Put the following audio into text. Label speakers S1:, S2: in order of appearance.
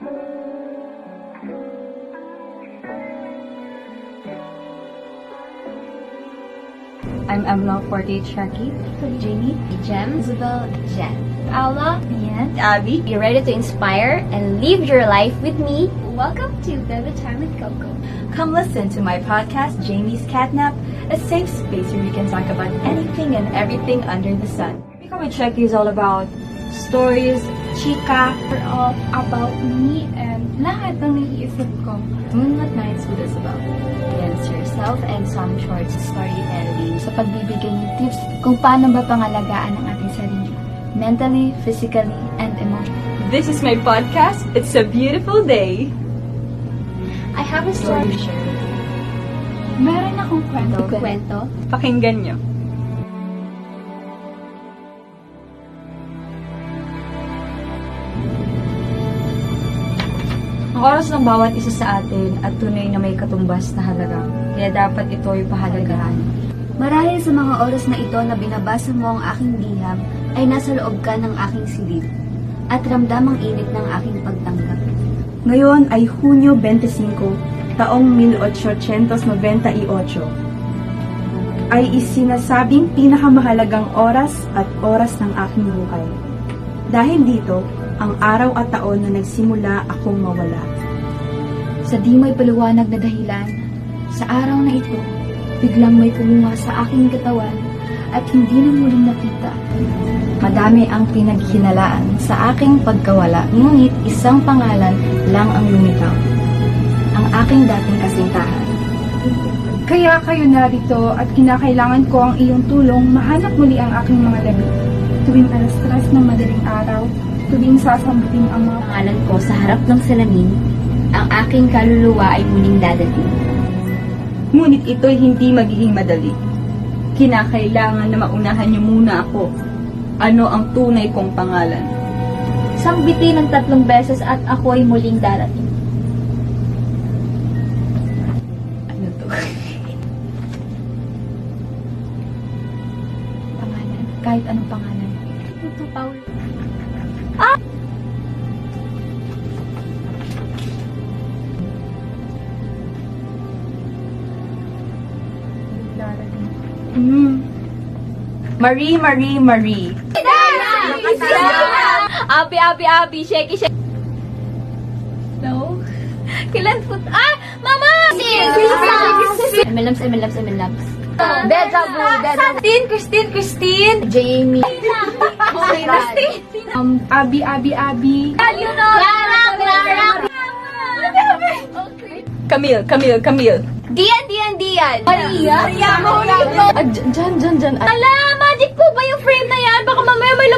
S1: I'm Emma, 48 Sharky.
S2: Jamie, Jem, Isabel, Jen, Paula,
S1: And Abby.
S2: you ready to inspire and live your life with me? Welcome to Baby Time with Coco.
S1: Come listen to my podcast, Jamie's Catnap, a safe space where we can talk about anything and everything under the sun. Become a Trekkie is all about stories, chika,
S3: All about me and lahat ng naiisip ko.
S1: Moonlit Nights with Isabel. Against yourself and some short storytelling.
S3: Sa pagbibigay ng tips kung paano ba pangalagaan ang ating sarili. Mentally, physically, and emotionally.
S1: This is my podcast. It's a beautiful day.
S2: I have a story to share.
S3: Meron akong kwento.
S2: Kwento.
S1: Pakinggan nyo. Ang oras ng bawat isa sa atin at tunay na may katumbas na halaga. Kaya dapat ito ay pahalagahan.
S2: Marahil sa mga oras na ito na binabasa mo ang aking liham, ay nasa loob ka ng aking silid at ramdam ang init ng aking pagtanggap.
S4: Ngayon ay Hunyo 25, taong 1898. Ay isinasabing pinakamahalagang oras at oras ng aking buhay. Dahil dito, ang araw at taon na nagsimula akong mawala.
S3: Sa di may paliwanag na dahilan, sa araw na ito, biglang may kumunga sa aking katawan at hindi na muling nakita.
S1: Madami ang pinaghinalaan sa aking pagkawala, ngunit isang pangalan lang ang lumitaw. Ang aking dating kasintahan.
S3: Kaya kayo narito at kinakailangan ko ang iyong tulong mahanap muli ang aking mga damit. Tuwing alas 3 ng madaling araw, tuwing sasambutin ang mga
S2: Pangalan ko sa harap ng salamin, ang aking kaluluwa ay muling dadating.
S4: Ngunit ito'y hindi magiging madali. Kinakailangan na maunahan niyo muna ako. Ano ang tunay kong pangalan?
S2: Sambitin ng 3 beses at ako ay muling darating.
S1: Ano to?
S3: pangalan, kahit anong pangalan.
S2: Ito, Paul.
S4: Marie, Marie, Marie.
S2: Abi, shake. No? Kailan po? Ah! Mama! MLMs. Deja vu.
S3: Christine!
S2: Jamie.
S3: Abby.
S2: Clara.
S4: Camille.
S2: Dian. Maria.
S1: Diyan.
S2: Ala, magic po ba yung frame na yan? Baka mamaya may